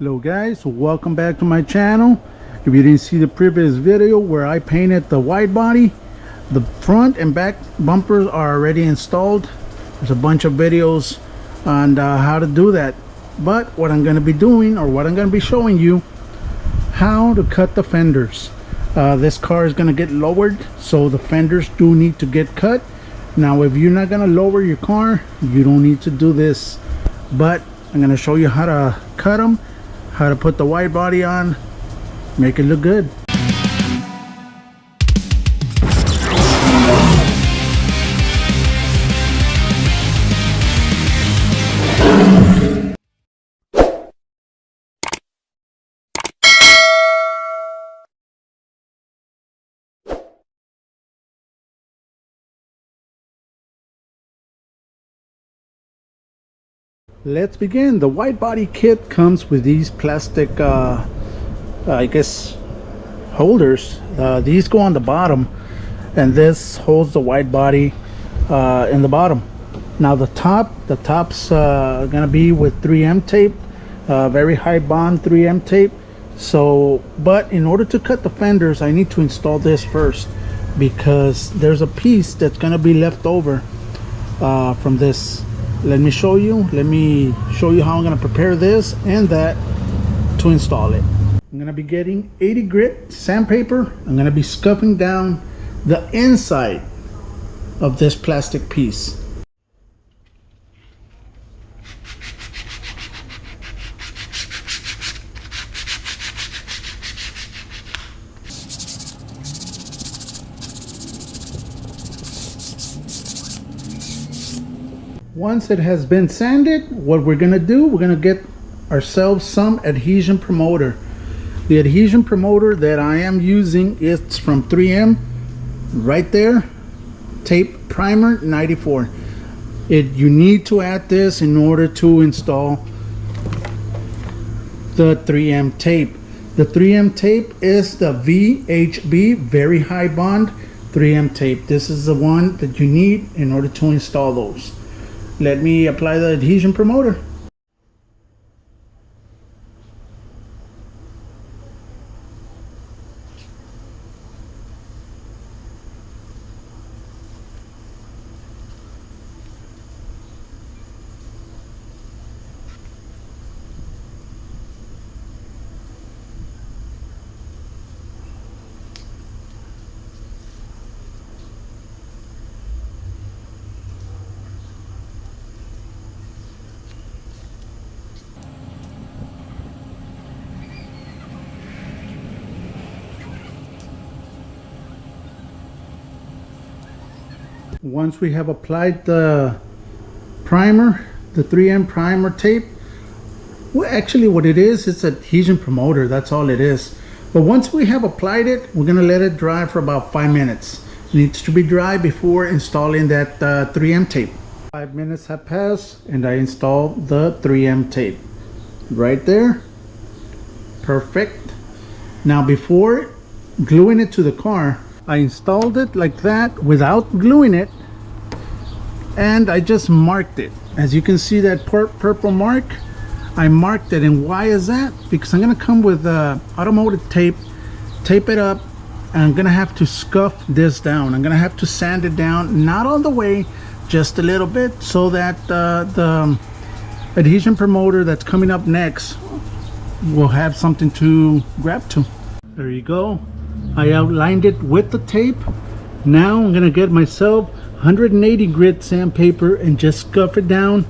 Hello guys, welcome back to my channel. If you didn't see the previous video where I painted the wide body, the front and back bumpers are already installed. There's a bunch of videos on how to do that, but what I'm going to be doing, or what I'm going to be showing you, how to cut the fenders. This car is going to get lowered, so the fenders do need to get cut. Now if you're not going to lower your car, you don't need to do this, but I'm going to show you how to cut them, how to put the wide body on, make it look good. Let's begin. The wide body kit comes with these plastic I guess holders. These go on the bottom, and this holds the wide body in the bottom. Now the top's gonna be with 3M tape, very high bond 3M tape. So, but in order to cut the fenders, I need to install this first, because there's a piece that's gonna be left over from this. Let me show you how I'm going to prepare this and that to install it. I'm going to be getting 80 grit sandpaper. I'm going to be scuffing down the inside of this plastic piece. Once it has been sanded, what we're gonna do, we're gonna get ourselves some adhesion promoter. The adhesion promoter that I am using is from 3M, right there, tape primer 94. You need to add this in order to install the 3M tape. The 3M tape is the VHB, very high bond 3M tape. This is the one that you need in order to install those. Let me apply the adhesion promoter. Once we have applied the primer, the 3M primer tape, well, actually what it is, it's adhesion promoter, that's all it is. But once we have applied it, we're gonna let it dry for about 5 minutes. It needs to be dry before installing that 3M tape. 5 minutes have passed and I installed the 3M tape right there. Perfect. Now before gluing it to the car, I installed it like that without gluing it, and I just marked it. As you can see that purple mark, I marked it. And why is that? Because I'm gonna come with automotive tape, tape it up, and I'm gonna have to scuff this down. I'm gonna have to sand it down, not all the way, just a little bit, so that the adhesion promoter that's coming up next will have something to grab to. There you go. I outlined it with the tape. Now I'm gonna get myself 180 grit sandpaper and just scuff it down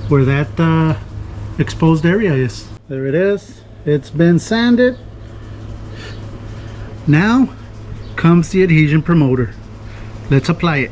where that exposed area is. There it is. It's been sanded. Now comes the adhesion promoter. Let's apply it.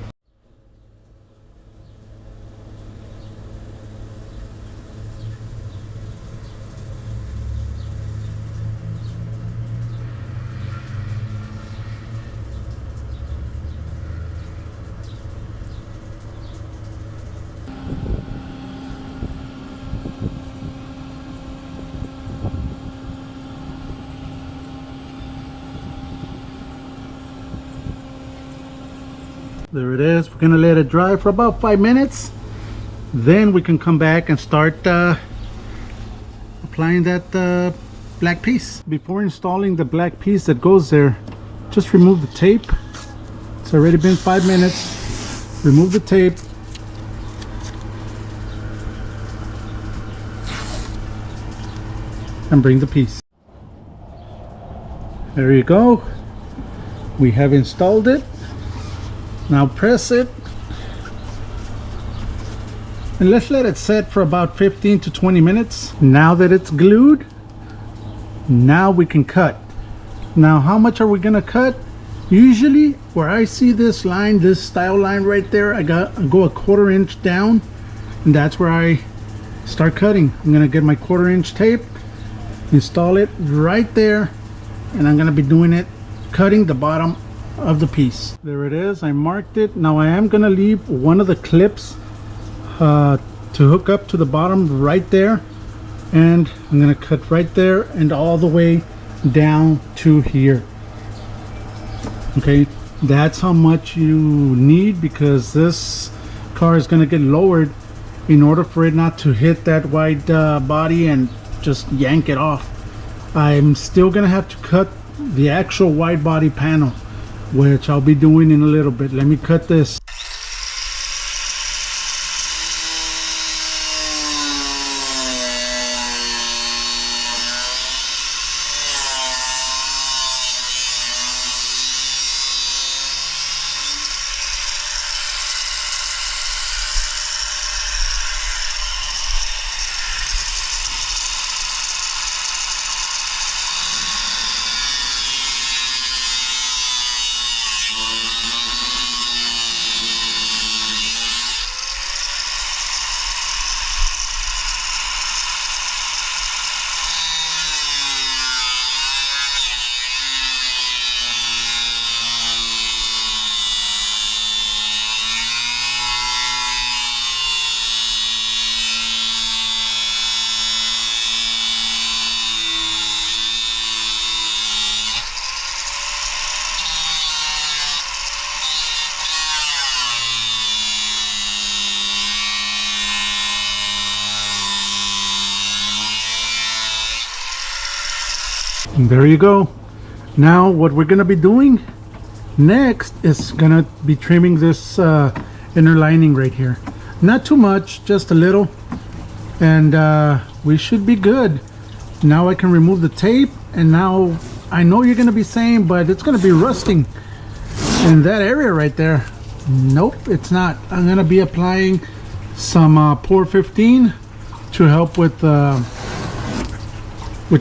There it is. We're gonna let it dry for about 5 minutes. Then we can come back and start applying that black piece. Before installing the black piece that goes there, just remove the tape. It's already been 5 minutes. Remove the tape. And bring the piece. There you go. We have installed it. Now press it. And let's let it set for about 15 to 20 minutes. Now that it's glued, now we can cut. Now how much are we gonna cut? Usually where I see this line, this style line right there, I go 1/4 inch down, and that's where I start cutting. I'm gonna get my 1/4 inch tape, install it right there, and I'm gonna be doing it, cutting the bottom of the piece. There it is, I marked it. Now I am gonna leave one of the clips to hook up to the bottom right there, and I'm gonna cut right there and all the way down to here. Okay, that's how much you need, because this car is gonna get lowered in order for it not to hit that wide body and just yank it off. I'm still gonna have to cut the actual wide body panel, which I'll be doing in a little bit. Let me cut this. And there you go. Now what we're gonna be doing next is gonna be trimming this inner lining right here. Not too much, just a little, and we should be good. Now I can remove the tape, and now I know you're gonna be saying, but it's gonna be rusting in that area right there. Nope, it's not. I'm gonna be applying some POR 15 to help with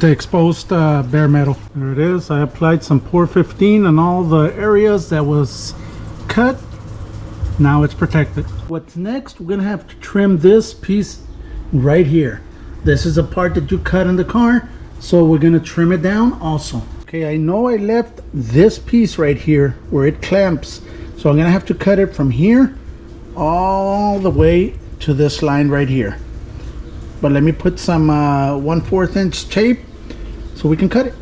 the exposed bare metal. There it is. I applied some POR 15 on all the areas that was cut. Now it's protected. What's next? We're gonna have to trim this piece right here. This is a part that you cut in the car, so we're gonna trim it down also. Okay, I know I left this piece right here where it clamps, so I'm gonna have to cut it from here all the way to this line right here. But let me put some 1/4 inch tape so we can cut it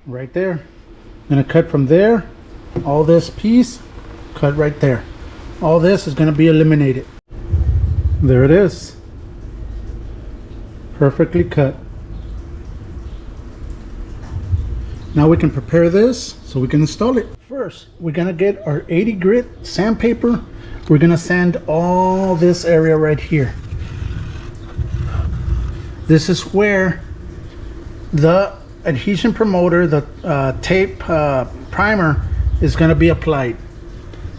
right there. I'm gonna cut from there, all this piece, cut right there. All this is gonna be eliminated. There it is. Perfectly cut. Now we can prepare this so we can install it. First, we're gonna get our 80 grit sandpaper. We're gonna sand all this area right here. This is where the adhesion promoter, the tape primer, is going to be applied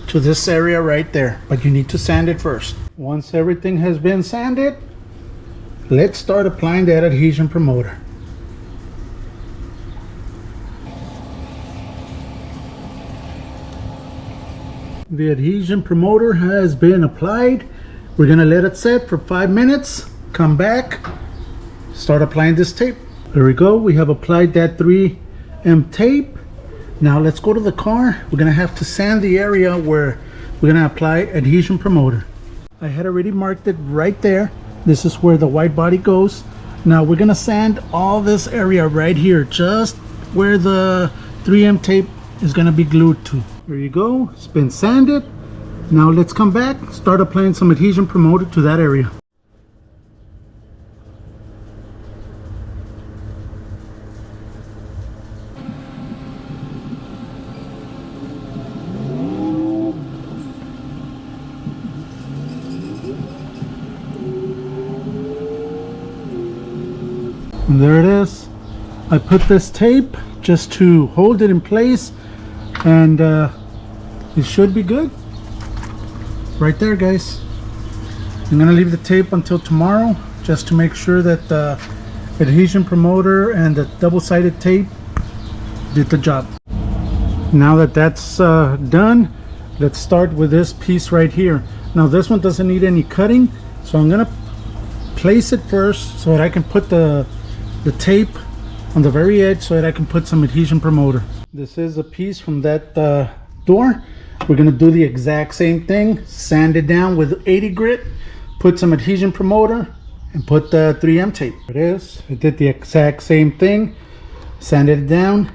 to this area right there. But you need to sand it first. Once everything has been sanded, let's start applying that adhesion promoter. The adhesion promoter has been applied. We're going to let it set for 5 minutes. Come back. Start applying this tape. There we go. We have applied that 3M tape. Now let's go to the car. We're gonna have to sand the area where we're gonna apply adhesion promoter. I had already marked it right there. This is where the white body goes. Now we're gonna sand all this area right here, just where the 3M tape is gonna be glued to. There you go. It's been sanded. Now let's come back, start applying some adhesion promoter to that area. And there it is. I put this tape just to hold it in place, and it should be good right there, guys. I'm gonna leave the tape until tomorrow just to make sure that the adhesion promoter and the double-sided tape did the job. Now that that's done, let's start with this piece right here. Now this one doesn't need any cutting, so I'm gonna place it first so that I can put the tape on the very edge so that I can put some adhesion promoter. This is a piece from that door. We're gonna do the exact same thing, sand it down with 80 grit, put some adhesion promoter, and put the 3M tape. There it is. I did the exact same thing, sanded it down,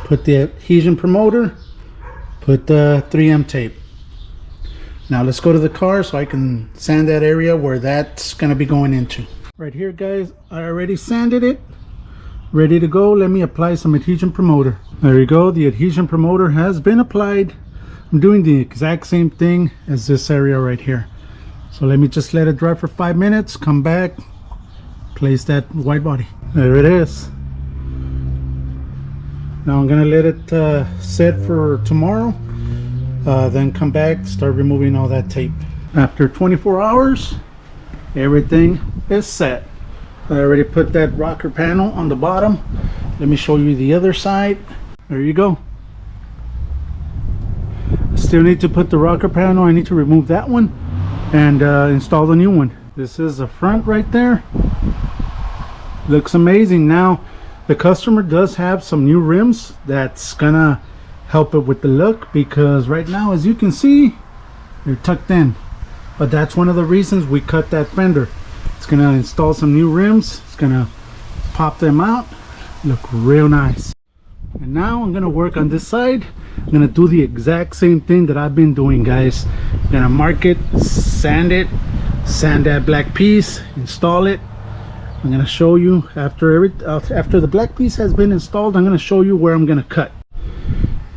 put the adhesion promoter, put the 3M tape. Now let's go to the car so I can sand that area where that's gonna be going into. Right here, guys, I already sanded it. Ready to go. Let me apply some adhesion promoter. There you go. The adhesion promoter has been applied. I'm doing the exact same thing as this area right here. So let me just let it dry for 5 minutes, come back, place that wide body. There it is. Now I'm gonna let it sit for tomorrow, then come back, start removing all that tape. After 24 hours, everything is set. I already put that rocker panel on the bottom. Let me show you the other side. There you go. I still need to put the rocker panel. I need to remove that one and install the new one. This is the front right there. Looks amazing. Now the customer does have some new rims that's gonna help it with the look, because right now, as you can see, they're tucked in, but that's one of the reasons we cut that fender. It's gonna install some new rims. It's gonna pop them out, look real nice. And now I'm gonna work on this side. I'm gonna do the exact same thing that I've been doing, guys. I'm gonna mark it, sand that black piece, install it. I'm gonna show you after the black piece has been installed. I'm gonna show you where I'm gonna cut.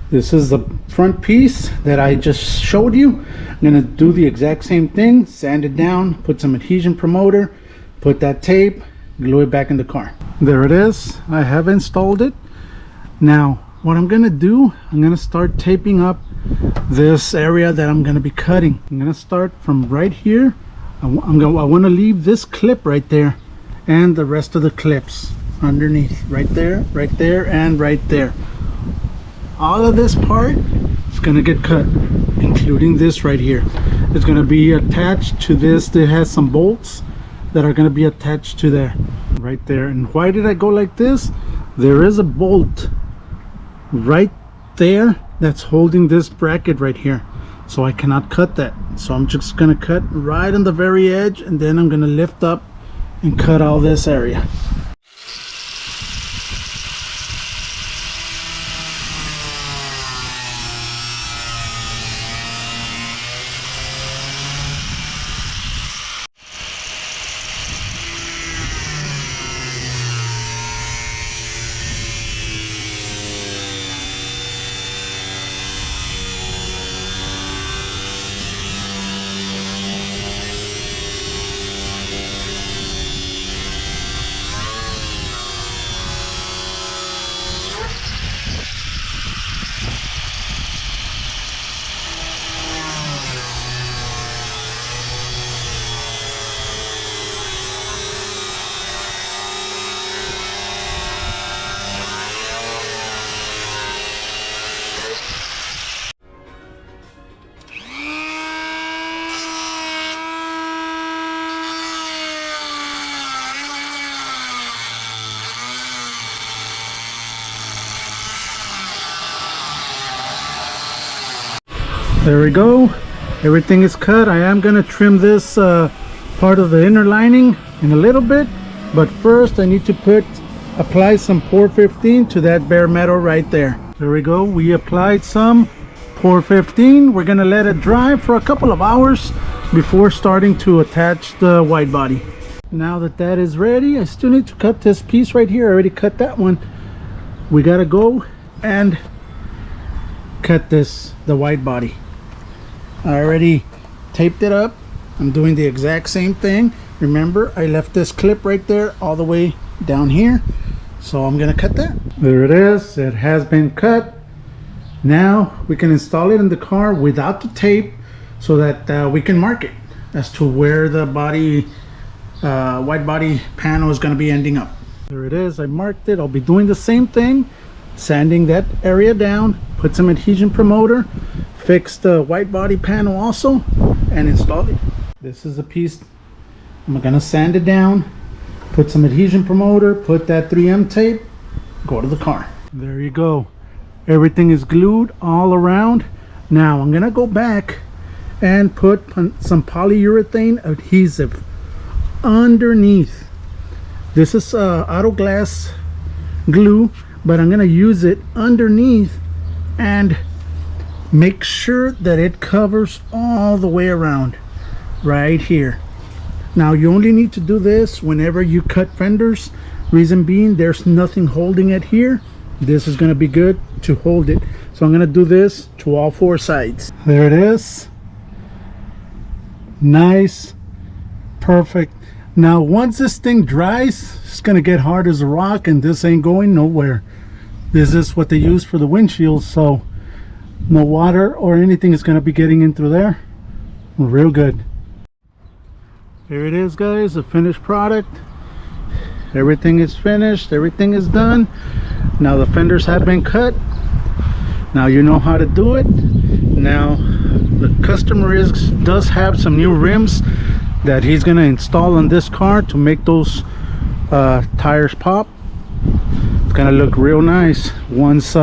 This is the front piece that I just showed you. I'm gonna do the exact same thing, sand it down, put some adhesion promoter, put that tape, glue it back in the car. There it is. I have installed it. Now what I'm gonna do, I'm gonna start taping up this area that I'm gonna be cutting. I'm gonna start from right here. I want to leave this clip right there and the rest of the clips underneath, right there, and right there. All of this part is going to get cut, including this right here. It's going to be attached to this. It has some bolts that are going to be attached to there, right there. And why did I go like this? There is a bolt right there that's holding this bracket right here, so I cannot cut that. So I'm just going to cut right on the very edge, and then I'm going to lift up and cut all this area. There we go. Everything is cut. I am gonna trim this part of the inner lining in a little bit, but first I need to apply some Pour 15 to that bare metal right there. There we go. We applied some Pour 15. We're gonna let it dry for a couple of hours before starting to attach the wide body. Now that that is ready, I still need to cut this piece right here. I already cut that one. We gotta go and cut the wide body. I already taped it up. I'm doing the exact same thing. Remember, I left this clip right there all the way down here. So I'm gonna cut that. There it is. It has been cut. Now we can install it in the car without the tape, so that we can mark it as to where the body wide body panel is going to be ending up. There it is. I marked it. I'll be doing the same thing, sanding that area down, put some adhesion promoter, fix the wide body panel also, and install it. This is a piece. I'm going to sand it down, put some adhesion promoter, put that 3M tape, go to the car. There you go. Everything is glued all around. Now I'm gonna go back and put some polyurethane adhesive underneath. This is auto glass glue, but I'm gonna use it underneath and make sure that it covers all the way around right here. Now you only need to do this whenever you cut fenders. Reason being, there's nothing holding it here. This is going to be good to hold it. So I'm going to do this to all four sides. There it is. Nice. Perfect. Now once this thing dries, it's going to get hard as a rock, and this ain't going nowhere. This is what they use for the windshield, so no water or anything is going to be getting in through there. Real good. Here it is, guys, the finished product. Everything is finished, everything is done. Now the fenders have been cut. Now you know how to do it. Now the customer does have some new rims that he's going to install on this car to make those tires pop. It's going to look real nice once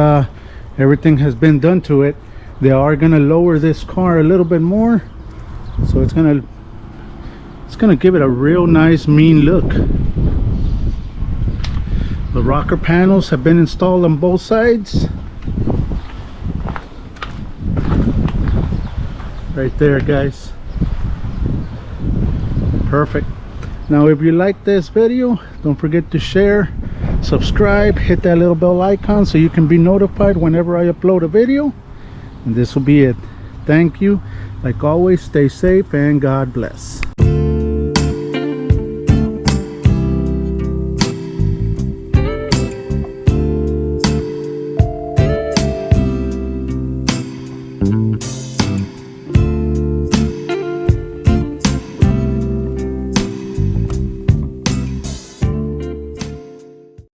everything has been done to it. They are going to lower this car a little bit more, so it's going to give it a real nice mean look. The rocker panels have been installed on both sides. Right there, guys. Perfect. Now if you like this video, don't forget to share, subscribe, hit that little bell icon so you can be notified whenever I upload a video. And this will be it. Thank you. Like always, stay safe and God bless.